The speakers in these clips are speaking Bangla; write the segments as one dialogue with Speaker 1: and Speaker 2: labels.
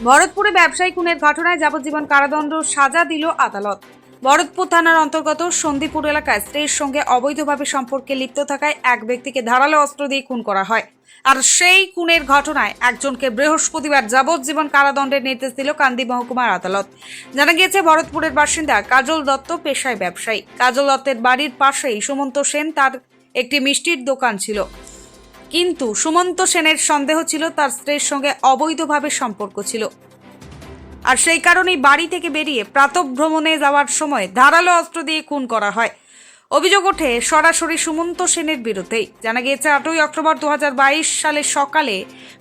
Speaker 1: ভরতপুরে ব্যবসায়ী খুনের ঘটনায় যাবজ্জীবন কারাদণ্ড সাজা দিল আদালত। ভরতপুর থানার অন্তর্গত সন্দীপুর এলাকায় স্ত্রীর সঙ্গে অবৈধভাবে সম্পর্কে লিপ্ত থাকায় এক ব্যক্তিকে ধারালো অস্ত্র দিয়ে খুন করা হয়। আর সেই খুনের ঘটনায় একজনকে বৃহস্পতিবার যাবজ্জীবন কারাদণ্ডের নির্দেশ দিল কান্দি মহকুমার আদালত। জানা গিয়েছে, ভরতপুরের বাসিন্দা কাজল দত্ত পেশায় ব্যবসায়ী। কাজল দত্তের বাড়ির পাশেই সুমন্ত সেন, তার একটি মিষ্টির দোকান ছিল। কিন্তু সুমন্ত সেনের সন্দেহ ছিল তার স্ত্রীর সঙ্গে অবৈধভাবে সম্পর্ক ছিল, আর সেই কারণেই বাড়ি থেকে বেরিয়ে প্রাতঃভ্রমণে যাওয়ার সময় ধারালো অস্ত্র দিয়ে খুন করা হয়। অভিযোগ ওঠে সরাসরি সুমন্ত সেনের বিরুদ্ধেই। জানা গিয়েছে, 8ই অক্টোবর 2022 সালের সকালে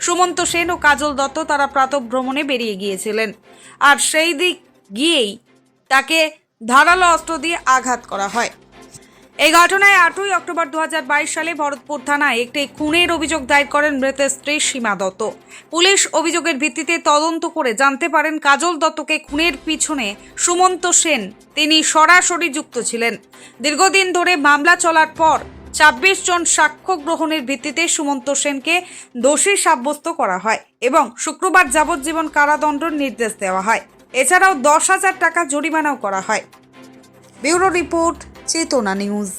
Speaker 1: সুমন্ত সেন ও কাজল দত্ত তারা প্রাতঃভ্রমণে বেরিয়ে গিয়েছিলেন, আর সেই দিক গিয়েই তাকে ধারালো অস্ত্র দিয়ে আঘাত করা হয়। এই ঘটনায় 8ই অক্টোবর 2022 সালে ভরতপুর থানায় একটি খুনের অভিযোগ দায়ের করেন মৃতের স্ত্রী সীমা দত্ত। পুলিশ অভিযোগের ভিত্তিতে তদন্ত করে জানতে পারেন কাজল দত্তকে খুনের পিছনে সুমন্ত সেন তিনি সরাসরি যুক্ত ছিলেন। দীর্ঘদিন ধরে মামলা চলার পর 26 জন সাক্ষ্য গ্রহণের ভিত্তিতে সুমন্ত সেনকে দোষী সাব্যস্ত করা হয় এবং শুক্রবার যাবজ্জীবন কারাদণ্ডের নির্দেশ দেওয়া হয়। এছাড়াও 10,000 টাকা জরিমানাও করা হয়। ব্যুরো রিপোর্ট, চেতনা নিউজ।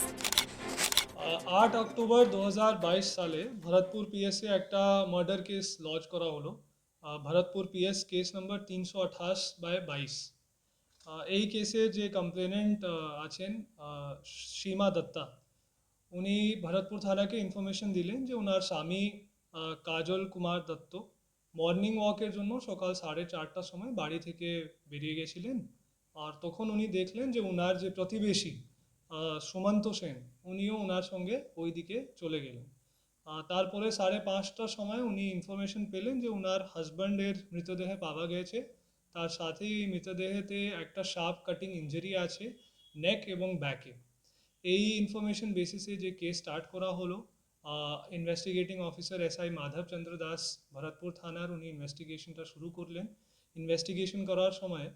Speaker 2: 8 অক্টোবর 2022 সালে ভরতপুর পিএসে একটা মার্ডার কেস লঞ্চ করা হলো। Bharatpur PS case number 328/22। এই কেসে যে কমপ্লেনেন্ট আছেন সীমা দত্তা, উনি ভরতপুর থানাকে ইনফরমেশন দিলেন যে ওনার স্বামী কাজল কুমার দত্ত মর্নিং ওয়াকের জন্য সকাল 4:30টার সময় বাড়ি থেকে বেরিয়ে গেছিলেন। আর তখন উনি দেখলেন যে ওনার যে প্রতিবেশী সুমন্ত সেন, উনিও ওনার সঙ্গে ওই দিকে চলে গেলেন। তারপরে 5:30টার সময় উনি ইনফরমেশন পেলেন যে ওনার হাজব্যান্ডের মৃতদেহ পাওয়া গেছে। তার সাথেই মৃতদেহেতে একটা শার্প কাটিং ইঞ্জুরি আছে নেক এবং ব্যাকে। এই ইনফরমেশন বেসিসে যে কেস স্টার্ট করা হলো, investigating officer SI Madhav Chandra Das Bharatpur থানার উনি ইনভেস্টিগেশনটা শুরু করলেন। ইনভেস্টিগেশন করার সময়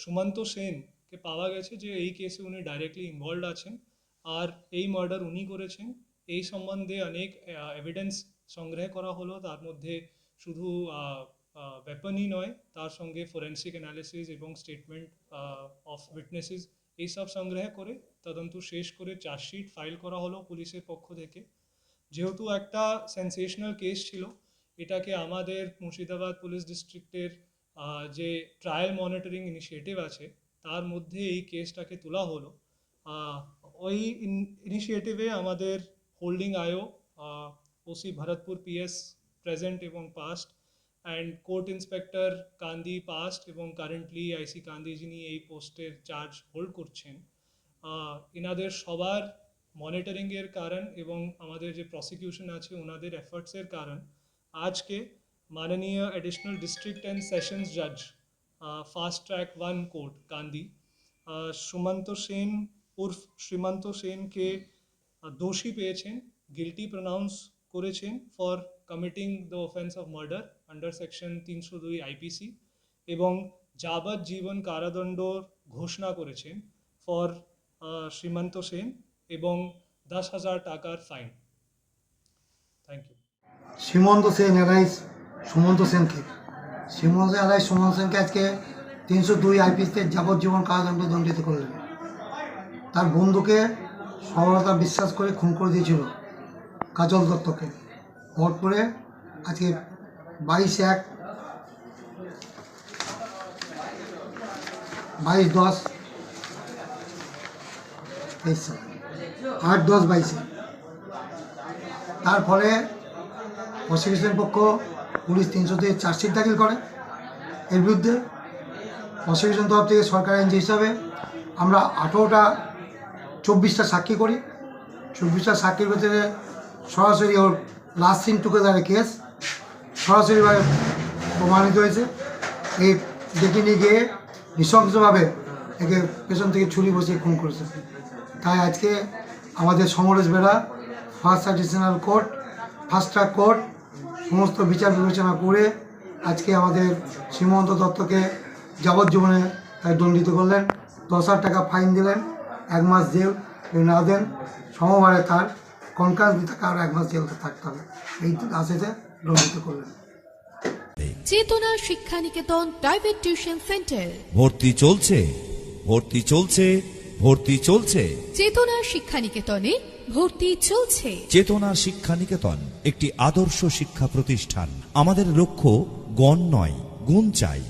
Speaker 2: সুমন্ত সেনকে পাওয়া গেছে যে এই কেসে উনি ডাইরেক্টলি ইনভলভড আছেন, আর এই মার্ডার উনি করেছেন। এই সম্বন্ধে অনেক এভিডেন্স সংগ্রহ করা হলো। তার মধ্যে শুধু ওয়েপনই নয়, তার সঙ্গে ফরেন্সিক অ্যানালিসিস এবং স্টেটমেন্ট অফ উইটনেসেস এইসব সংগ্রহ করে তদন্ত শেষ করে চার্জশিট ফাইল করা হলো পুলিশের পক্ষ থেকে। যেহেতু একটা সেন্সেশনাল কেস ছিল, এটাকে আমাদের মুর্শিদাবাদ পুলিশ ডিস্ট্রিক্টের যে ট্রায়াল মনিটরিং ইনিশিয়েটিভ আছে তার মধ্যে এই কেসটাকে তোলা হলো। ওই ইনিশিয়েটিভে আমাদের হোল্ডিং আইও, ওসি ভরতপুর পিএস প্রেজেন্ট এবং past, and court inspector Kandi past এবং কারেন্টলি আইসি কান্দি যিনি এই পোস্টের চার্জ হোল্ড করছেন, এনাদের সবার মনিটরিংয়ের কারণ এবং আমাদের যে প্রসিকিউশন আছে ওনাদের এফার্টসের কারণ আজকে মাননীয় এডিশনাল ডিস্ট্রিক্ট অ্যান্ড সেশনস জাজ ফাস্ট ট্র্যাক 1 কোর্ট কান্দি সুমন্ত সেন উর্ফ শ্রীমন্ত সেনকে দোষী পেয়েছেন, গিল্টি প্রনাউন্স করেছেন for committing the offence of murder under section 302 IPC এবং যাবজ্জীবন কারাদণ্ড ঘোষণা করেছেন ফর শ্রীমন্ত সেন এবং 10,000 টাকার fine. Thank you.
Speaker 3: Sumanta Sen alias Sumanta সেনকে সুমন্ত সেনকে আজকে 302 IPC যাবজ্জীবন কারাদণ্ড দণ্ডিত করলেন। তার বন্ধুকে সরলতা বিশ্বাস করে খুন করে দিয়েছিল কাজল দত্তকে। ভরতপুরে আজকে 8/10/22 তার ফলে প্রসিকিউশন পক্ষ পুলিশ 302 চার্জশিট দাখিল করে। এর বিরুদ্ধে প্রসিকিউশন তরফ থেকে সরকার আইনজীবী হিসাবে আমরা 24টা সাক্ষী করি। 24টা সাক্ষীর ভিতরে সরাসরি ওর লাস্ট সিন টুগেদারের কেস সরাসরিভাবে প্রমাণিত হয়েছে। এই ডেকে নিয়ে গিয়ে নৃশংসভাবে একে পেছন থেকে ছুরি বসিয়ে খুন করেছে। তাই আজকে আমাদের সমরেশ বেড়া first additional court, first track court সমস্ত বিচার বিবেচনা করে আজকে আমাদের শ্রীমন্ত দত্তকে যাবজ্জীবনে দণ্ডিত করলেন। 10,000 টাকা ফাইন দিলেন, 1 মাস জেল না দেন সমবারে তার কনকাস তাকে আরও 1 মাস জেল থাকতে হবে। এই আশাতে দণ্ডিত করলেন।
Speaker 4: চেতনা শিক্ষানিকেতন প্রাইভেট টিউশন সেন্টার।
Speaker 5: ভর্তি চলছে, ভর্তি চলছে, ভর্তি চলছে।
Speaker 4: চেতনা শিক্ষানিকেতনে ভর্তি চলছে।
Speaker 5: চেতনা শিক্ষানিকেতন একটি আদর্শ শিক্ষা প্রতিষ্ঠান। আমাদের লক্ষ্য গণ নয়, গুণ চাই।